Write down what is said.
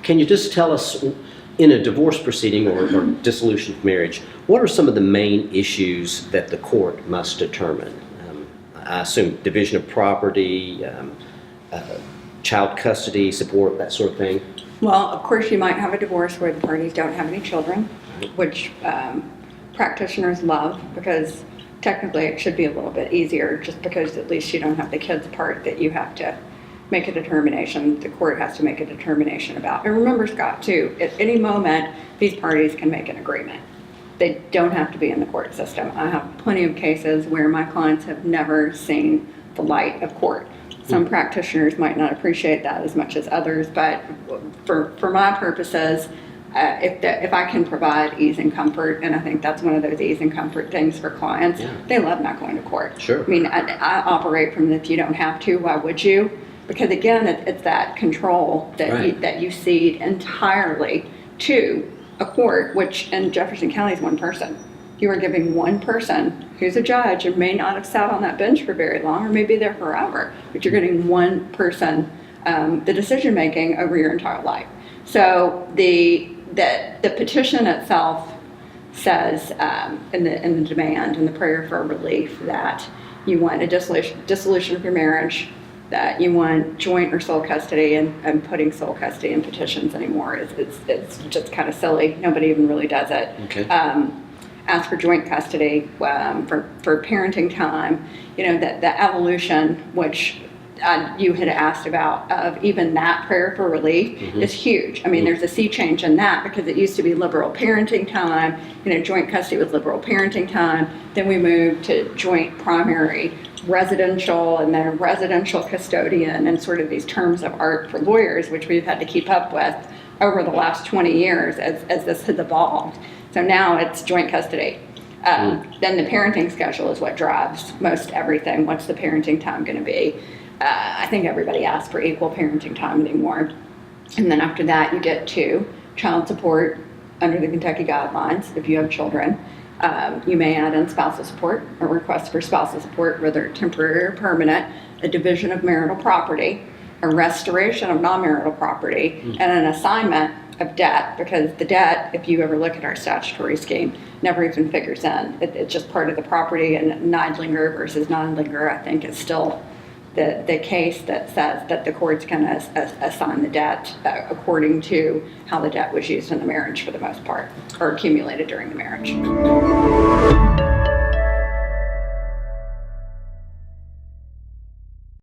Can you just tell us, in a divorce proceeding or dissolution of marriage, what are some of the main issues that the court must determine? I assume division of property, child custody, support, that sort of thing. Well, of course, you might have a divorce where the parties don't have any children, which practitioners love, because technically it should be a little bit easier, just because at least you don't have the kids part that you have to make a determination, the court has to make a determination about. And remember, Scott, too, at any moment, these parties can make an agreement. They don't have to be in the court system. I have plenty of cases where my clients have never seen the light of court. Some practitioners might not appreciate that as much as others, but for my purposes, if I can provide ease and comfort, and I think that's one of those ease and comfort things for clients, they love not going to court. Sure. I mean, I operate from if you don't have to, why would you? Because again, it's that control that that you cede entirely to a court, which in Jefferson County is one person. You are giving one person who's a judge and may not have sat on that bench for very long or may be there forever, but you're getting one person the decision making over your entire life. So the petition itself says in the demand and the prayer for relief that you want a dissolution of your marriage, that you want joint or sole custody, and putting sole custody in petitions anymore it's just kind of silly. Nobody even really does it. Okay. Ask for joint custody for parenting time. You know, that the evolution, which you had asked about, of even that prayer for relief is huge. I mean, there's a sea change in that, because it used to be liberal parenting time. You know, joint custody was liberal parenting time. Then we moved to joint primary residential, and then residential custodian, and sort of these terms of art for lawyers, which we've had to keep up with over the last 20 years as this has evolved. So now it's joint custody. Then the parenting schedule is what drives most everything. What's the parenting time going to be? I think everybody asks for equal parenting time anymore. And then after that, you get to child support under the Kentucky guidelines if you have children. You may add in spousal support, a request for spousal support, whether temporary or permanent, a division of marital property, a restoration of non-marital property, and an assignment of debt, because the debt, if you ever look at our statutory scheme, never even figures in. It's just part of the property, and Neidlinger versus non-linger, I think, is still the case that says that the court's going to assign the debt according to how the debt was used in the marriage for the most part, or accumulated during the marriage.